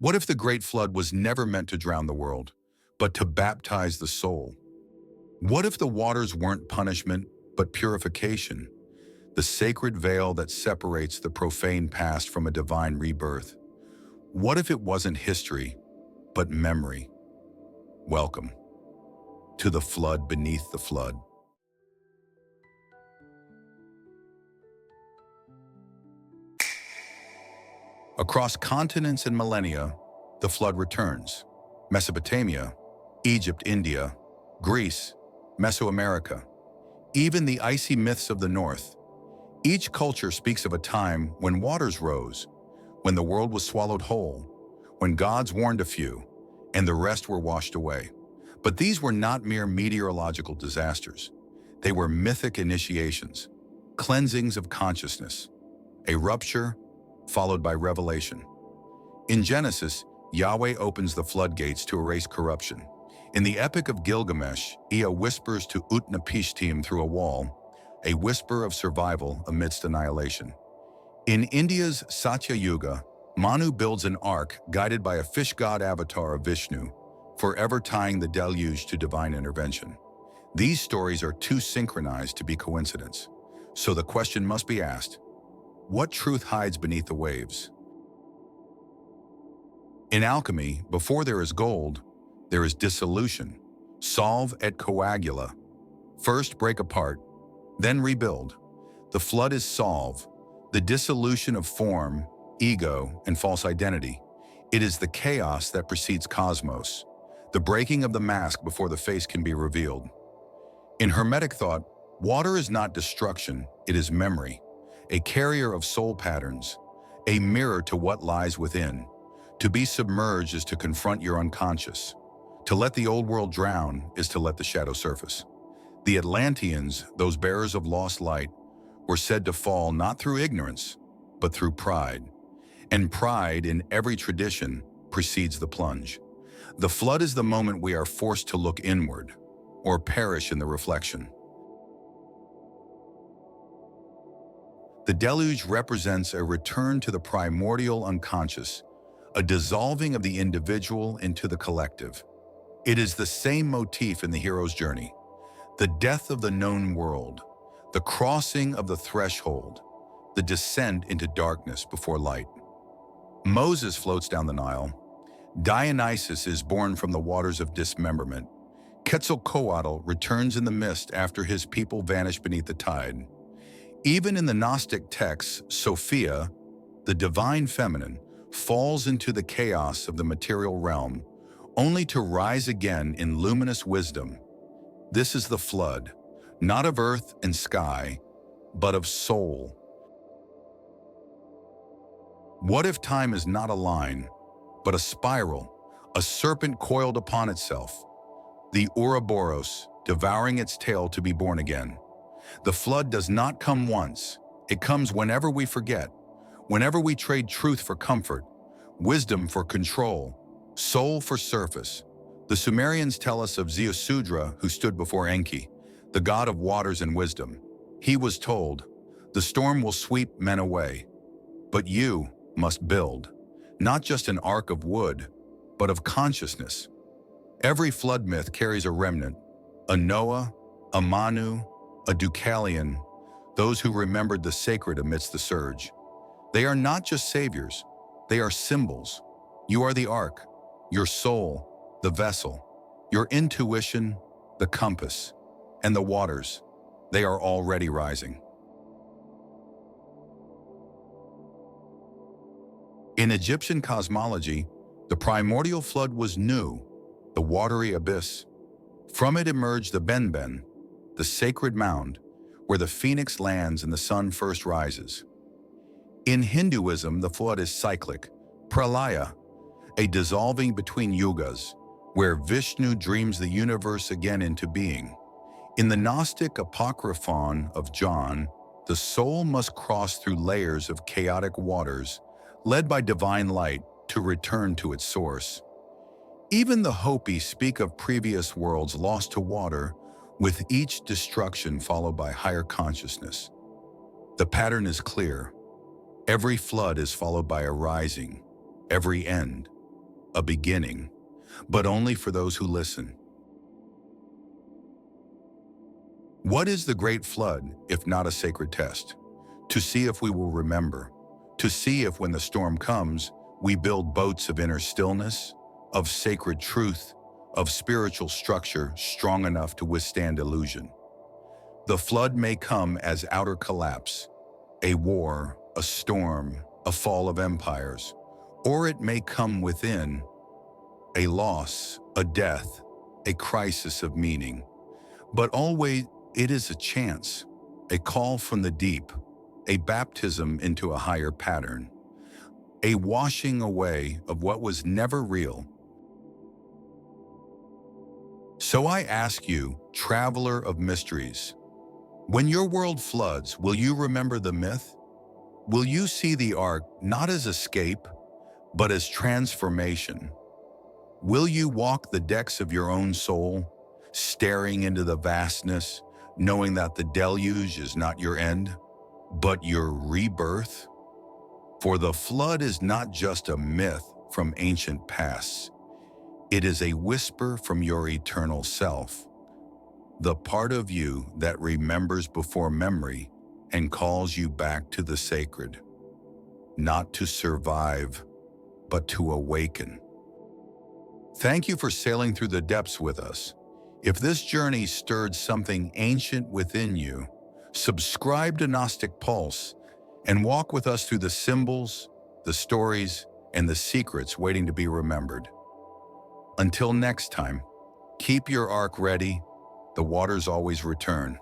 What if the Great Flood was never meant to drown the world, but to baptize the soul? What if the waters weren't punishment, but purification, the sacred veil that separates the profane past from a divine rebirth? What if it wasn't history, but memory? Welcome to the flood beneath the flood. Across continents and millennia, the flood returns. Mesopotamia, Egypt, India, Greece, Mesoamerica, even the icy myths of the north. Each culture speaks of a time when waters rose, when the world was swallowed whole, when gods warned a few, and the rest were washed away. But these were not mere meteorological disasters. They were mythic initiations, cleansings of consciousness, a rupture followed by revelation. In Genesis, Yahweh opens the floodgates to erase corruption. In the Epic of Gilgamesh, Ea whispers to Utnapishtim through a wall, a whisper of survival amidst annihilation. In India's Satya Yuga, Manu builds an ark guided by a fish god avatar of Vishnu, forever tying the deluge to divine intervention. These stories are too synchronized to be coincidence. So the question must be asked, what truth hides beneath the waves? In alchemy, before there is gold, there is dissolution. Solve et coagula. First break apart, then rebuild. The flood is solve, the dissolution of form, ego, and false identity. It is the chaos that precedes cosmos, the breaking of the mask before the face can be revealed. In Hermetic thought, water is not destruction, it is memory, a carrier of soul patterns, a mirror to what lies within. To be submerged is to confront your unconscious. To let the old world drown is to let the shadow surface. The Atlanteans, those bearers of lost light, were said to fall not through ignorance, but through pride. And pride in every tradition precedes the plunge. The flood is the moment we are forced to look inward, or perish in the reflection. The deluge represents a return to the primordial unconscious, a dissolving of the individual into the collective. It is the same motif in the hero's journey, the death of the known world, the crossing of the threshold, the descent into darkness before light. Moses floats down the Nile. Dionysus is born from the waters of dismemberment. Quetzalcoatl returns in the mist after his people vanish beneath the tide. Even in the Gnostic texts, Sophia, the divine feminine, falls into the chaos of the material realm, only to rise again in luminous wisdom. This is the flood, not of earth and sky, but of soul. What if time is not a line, but a spiral, a serpent coiled upon itself, the Ouroboros devouring its tail to be born again? The flood does not come once, it comes whenever we forget, whenever we trade truth for comfort, wisdom for control, soul for surface. The Sumerians tell us of Ziusudra, who stood before Enki, the god of waters and wisdom. He was told, "The storm will sweep men away, but you must build, not just an ark of wood, but of consciousness." Every flood myth carries a remnant, a Noah, a Manu, a Deucalion, those who remembered the sacred amidst the surge. They are not just saviors, they are symbols. You are the ark, your soul, the vessel, your intuition, the compass, and the waters. They are already rising. In Egyptian cosmology, the primordial flood was Nu, the watery abyss. From it emerged the Benben, the sacred mound, where the phoenix lands and the sun first rises. In Hinduism, the flood is cyclic, pralaya, a dissolving between yugas, where Vishnu dreams the universe again into being. In the Gnostic apocryphon of John, the soul must cross through layers of chaotic waters, led by divine light, to return to its source. Even the Hopi speak of previous worlds lost to water, with each destruction followed by higher consciousness. The pattern is clear. Every flood is followed by a rising, every end a beginning, but only for those who listen. What is the Great Flood if not a sacred test? To see if we will remember, to see if when the storm comes, we build boats of inner stillness, of sacred truth, of spiritual structure strong enough to withstand illusion. The flood may come as outer collapse, a war, a storm, a fall of empires, or it may come within, a loss, a death, a crisis of meaning. But always it is a chance, a call from the deep, a baptism into a higher pattern, a washing away of what was never real. So I ask you, traveler of mysteries, when your world floods, will you remember the myth? Will you see the ark not as escape, but as transformation? Will you walk the decks of your own soul, staring into the vastness, knowing that the deluge is not your end, but your rebirth? For the flood is not just a myth from ancient pasts. It is a whisper from your eternal self, the part of you that remembers before memory and calls you back to the sacred, not to survive, but to awaken. Thank you for sailing through the depths with us. If this journey stirred something ancient within you, subscribe to Gnostic Pulse and walk with us through the symbols, the stories, and the secrets waiting to be remembered. Until next time, keep your ark ready. The waters always return.